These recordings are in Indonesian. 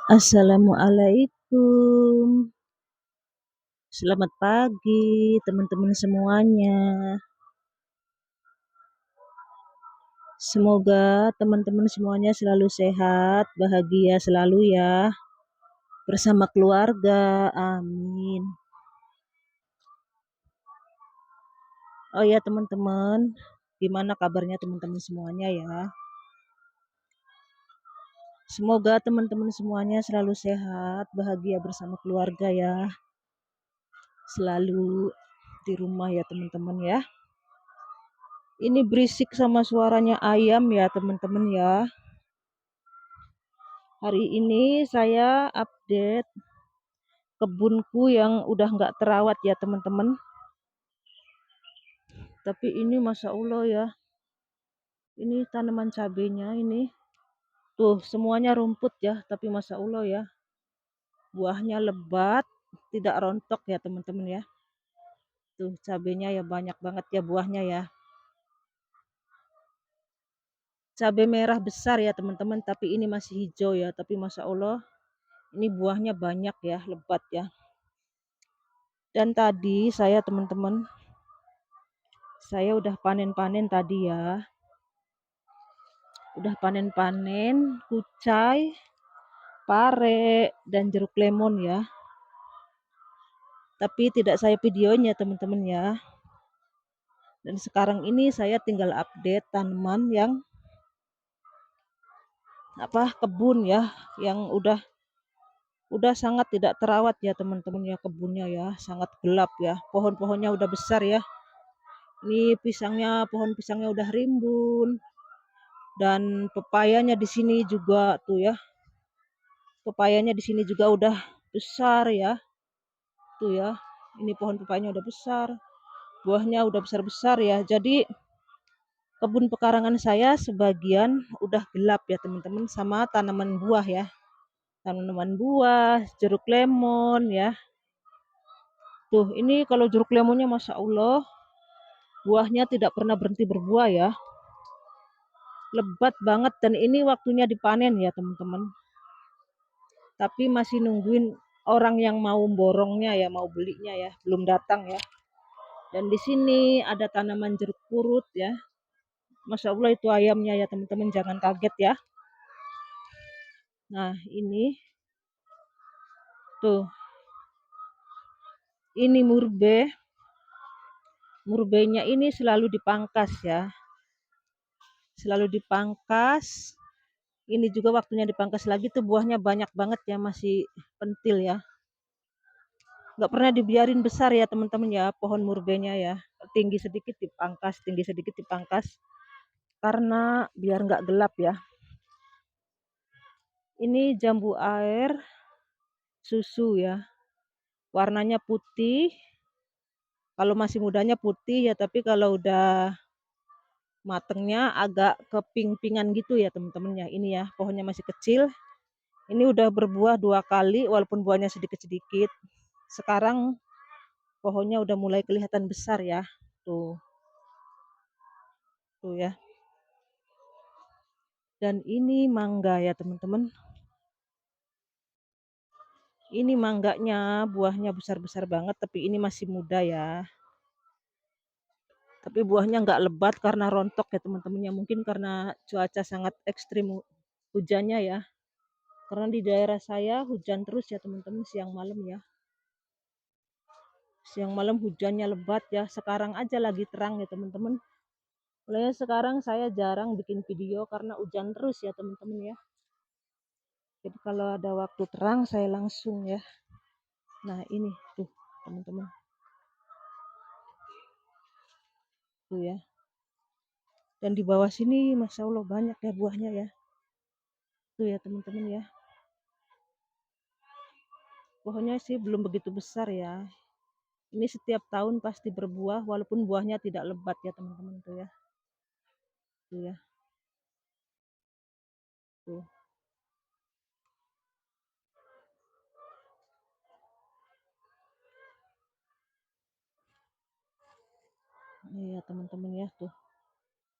Assalamualaikum. Selamat pagi teman-teman semuanya. Semoga teman-teman semuanya selalu sehat, bahagia selalu ya, bersama keluarga. Amin. Oh ya teman-teman, gimana kabarnya teman-teman semuanya ya? Semoga teman-teman semuanya selalu sehat, bahagia bersama keluarga ya. Selalu di rumah ya teman-teman ya. Ini berisik sama suaranya ayam ya teman-teman ya. Hari ini saya update kebunku yang udah nggak terawat ya teman-teman. Tapi ini Masya Allah ya. Ini tanaman cabenya ini. Tuh semuanya rumput ya. Tapi Masya Allah ya. Buahnya lebat. Tidak rontok ya teman-teman ya. Tuh cabenya ya banyak banget ya buahnya ya. Cabai merah besar ya teman-teman. Tapi ini masih hijau ya. Tapi Masya Allah. Ini buahnya banyak ya. Lebat ya. Dan tadi saya teman-teman. Saya udah panen-panen tadi ya. Udah panen-panen kucai, pare, dan jeruk lemon ya. Tapi tidak saya videonya teman-teman ya. Dan sekarang ini saya tinggal update tanaman yang kebun ya, yang udah sangat tidak terawat ya teman-teman ya, kebunnya ya, sangat gelap ya. Pohon-pohonnya udah besar ya. Ini pohon pisangnya udah rimbun. Dan pepayanya di sini juga tuh ya. Pepayanya di sini juga udah besar ya. Tuh ya. Ini pohon pepayanya udah besar. Buahnya udah besar-besar ya. Jadi kebun pekarangan saya sebagian udah gelap ya teman-teman, sama tanaman buah ya. Tanaman buah, jeruk lemon ya. Tuh ini kalau jeruk lemonnya Masya Allah, buahnya tidak pernah berhenti berbuah ya. Lebat banget dan ini waktunya dipanen ya teman-teman. Tapi masih nungguin orang yang mau borongnya ya, mau belinya ya, belum datang ya. Dan di sini ada tanaman jeruk purut ya. Masya Allah itu ayamnya ya teman-teman, jangan kaget ya. Nah ini tuh, ini murbenya ini selalu dipangkas ya, selalu dipangkas. Ini juga waktunya dipangkas lagi tuh, buahnya banyak banget ya, masih pentil ya, nggak pernah dibiarin besar ya teman-teman ya. Pohon murbenya ya, tinggi sedikit dipangkas, tinggi sedikit dipangkas, karena biar nggak gelap ya. Ini jambu air susu ya, warnanya putih. Kalau masih mudanya putih ya, tapi kalau udah matengnya agak keping-pingan gitu ya teman-teman ya. Ini ya, pohonnya masih kecil. Ini udah berbuah 2 kali walaupun buahnya sedikit-sedikit. Sekarang pohonnya udah mulai kelihatan besar ya. Tuh. Tuh ya. Dan ini mangga ya teman-teman. Ini mangganya buahnya besar-besar banget, tapi ini masih muda ya. Tapi buahnya nggak lebat karena rontok ya teman-temannya. Mungkin karena cuaca sangat ekstrim hujannya ya. Karena di daerah saya hujan terus ya teman-teman, siang malam ya. Siang malam hujannya lebat ya. Sekarang aja lagi terang ya teman-teman. Mulai sekarang saya jarang bikin video karena hujan terus ya teman-teman ya. Jadi kalau ada waktu terang saya langsung ya. Nah ini tuh teman-teman. Tuh ya. Dan di bawah sini Masya Allah banyak ya buahnya ya. Tuh ya teman-teman ya. Pohonnya sih belum begitu besar ya. Ini setiap tahun pasti berbuah walaupun buahnya tidak lebat ya teman-teman tuh ya. Tuh ya. Tuh. Iya teman-teman ya tuh.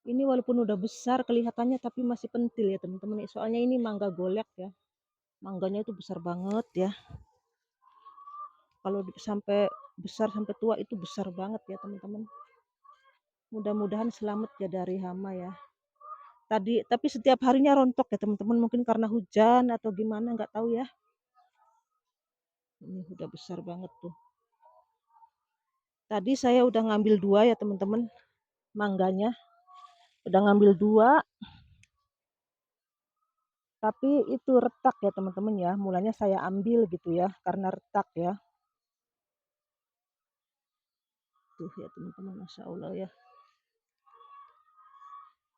Ini walaupun udah besar kelihatannya tapi masih pentil ya teman-teman. Soalnya ini mangga golek ya. Mangganya itu besar banget ya. Kalau sampai besar sampai tua itu besar banget ya teman-teman. Mudah-mudahan selamat ya dari hama ya. Tapi setiap harinya rontok ya teman-teman, mungkin karena hujan atau gimana nggak tahu ya. Ini udah besar banget tuh. Tadi saya udah ngambil 2 ya teman-teman, mangganya. Udah ngambil 2, tapi itu retak ya teman-teman ya. Mulanya saya ambil gitu ya, karena retak ya. Tuh ya teman-teman, Masya Allah ya.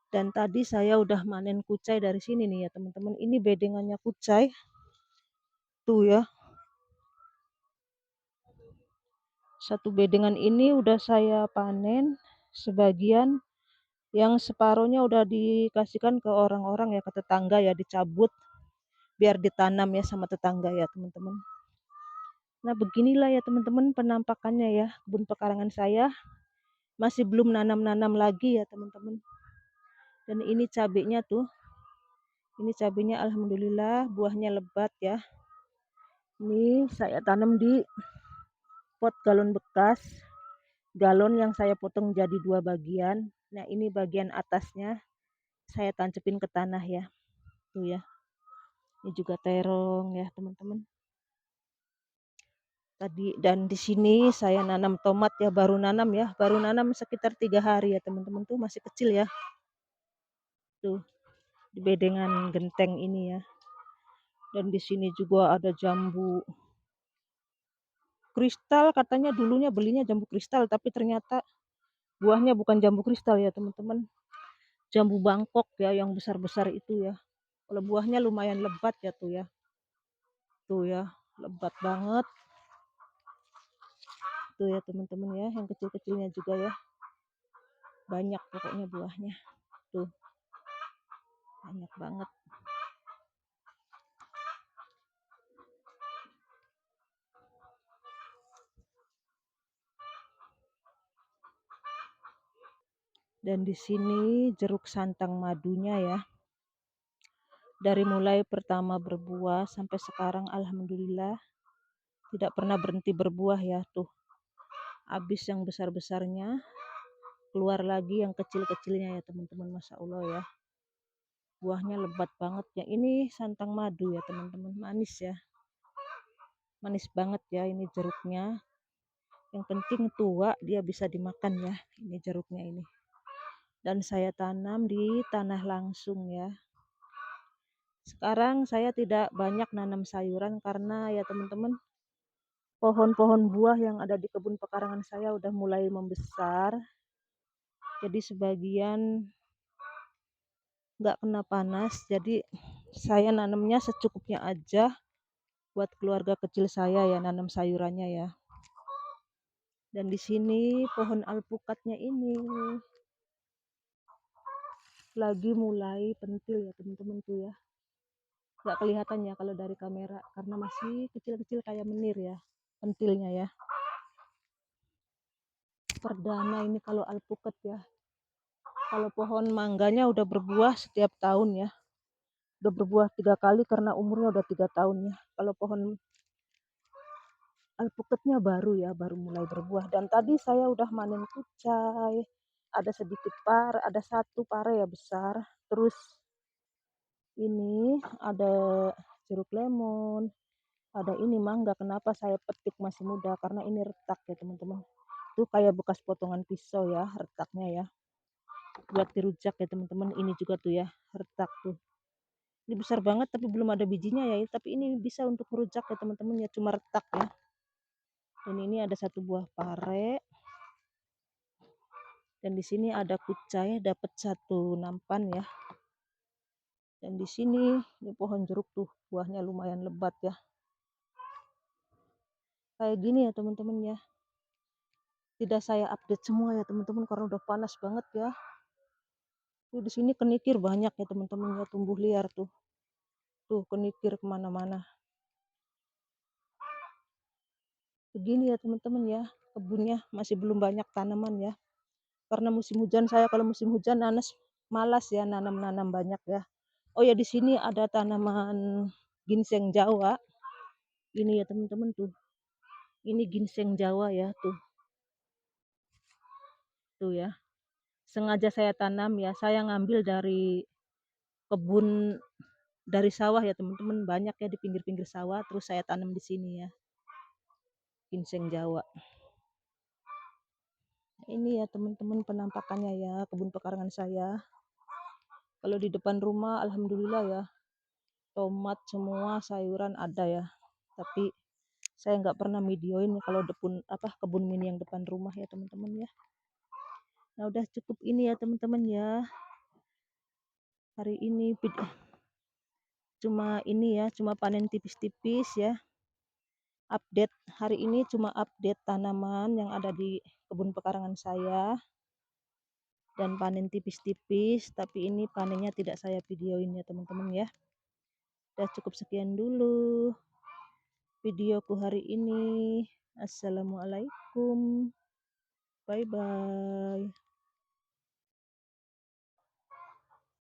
Dan tadi saya udah manen kucai dari sini nih ya teman-teman. Ini bedengannya kucai. Tuh ya. Satu bedengan ini udah saya panen sebagian, yang separuhnya udah dikasihkan ke orang-orang ya, ke tetangga ya, dicabut biar ditanam ya sama tetangga ya teman-teman. Nah beginilah ya teman-teman penampakannya ya, kebun pekarangan saya. Masih belum nanam-nanam lagi ya teman-teman. Dan ini cabenya tuh, ini cabenya alhamdulillah buahnya lebat ya. Ini saya tanam di pot galon bekas, galon yang saya potong jadi 2 bagian. Nah ini bagian atasnya saya tancepin ke tanah ya, tuh ya. Ini juga terong ya teman-teman. Tadi dan di sini saya nanam tomat ya, baru nanam sekitar 3 hari ya teman-teman, tuh masih kecil ya. Tuh di bedengan genteng ini ya. Dan di sini juga ada jambu kristal, katanya dulunya belinya jambu kristal, tapi ternyata buahnya bukan jambu kristal ya teman-teman. Jambu Bangkok ya, yang besar-besar itu ya. Kalau buahnya lumayan lebat ya tuh ya. Tuh ya, lebat banget. Tuh ya teman-teman ya, yang kecil-kecilnya juga ya. Banyak pokoknya buahnya. Tuh. Banyak banget. Dan di sini jeruk santang madunya ya. Dari mulai pertama berbuah sampai sekarang alhamdulillah tidak pernah berhenti berbuah ya tuh. Habis yang besar-besarnya, keluar lagi yang kecil-kecilnya ya teman-teman, Masya Allah ya. Buahnya lebat banget ya. Ini santang madu ya teman-teman, manis ya. Manis banget ya ini jeruknya. Yang penting tua dia bisa dimakan ya, ini jeruknya ini. Dan saya tanam di tanah langsung ya. Sekarang saya tidak banyak nanam sayuran karena ya teman-teman, pohon-pohon buah yang ada di kebun pekarangan saya udah mulai membesar. Jadi sebagian nggak kena panas, jadi saya nanamnya secukupnya aja buat keluarga kecil saya ya, nanam sayurannya ya. Dan di sini pohon alpukatnya ini lagi mulai pentil ya teman-teman tuh ya. Nggak kelihatan ya kalau dari kamera karena masih kecil-kecil kayak menir ya pentilnya ya. Perdana ini kalau alpukat ya. Kalau pohon mangganya udah berbuah setiap tahun ya. Udah berbuah 3 kali karena umurnya udah 3 tahun ya. Kalau pohon alpukatnya baru ya, baru mulai berbuah. Dan tadi saya udah manen kucai. Ada sedikit pare, ada 1 pare ya besar. Terus ini ada jeruk lemon, ada ini mangga. Kenapa saya petik masih muda? Karena ini retak ya teman-teman. Itu kayak bekas potongan pisau ya, retaknya ya. Buat dirujak ya teman-teman. Ini juga tuh ya, retak tuh. Ini besar banget tapi belum ada bijinya ya. Tapi ini bisa untuk merujak ya teman-teman ya, cuma retak ya. Dan ini ada 1 buah pare. Dan di sini ada kucai, dapat 1 nampan ya. Dan di sini ini pohon jeruk tuh, buahnya lumayan lebat ya. Kayak gini ya teman-teman ya. Tidak saya update semua ya teman-teman karena udah panas banget ya. Tuh di sini kenikir banyak ya teman-teman ya, tumbuh liar tuh. Tuh kenikir kemana-mana. Begini ya teman-teman ya, kebunnya masih belum banyak tanaman ya. Karena musim hujan, saya kalau musim hujan malas ya nanam-nanam banyak ya. Oh ya di sini ada tanaman ginseng Jawa. Ini ya teman-teman tuh. Ini ginseng Jawa ya tuh. Tuh ya. Sengaja saya tanam ya. Saya ngambil dari kebun dari sawah ya teman-teman, banyak ya di pinggir-pinggir sawah, terus saya tanam di sini ya. Ginseng Jawa. Ini ya teman-teman penampakannya ya kebun pekarangan saya. Kalau di depan rumah alhamdulillah ya, tomat semua sayuran ada ya. Tapi saya nggak pernah videoin kalau kebun mini yang depan rumah ya teman-teman ya. Nah udah cukup ini ya teman-teman ya. Hari ini cuma panen tipis-tipis ya. Update hari ini cuma update tanaman yang ada di kebun pekarangan saya. Dan panen tipis-tipis, tapi ini panennya tidak saya videoin ya teman-teman ya. Udah cukup sekian dulu videoku hari ini. Assalamualaikum. Bye bye.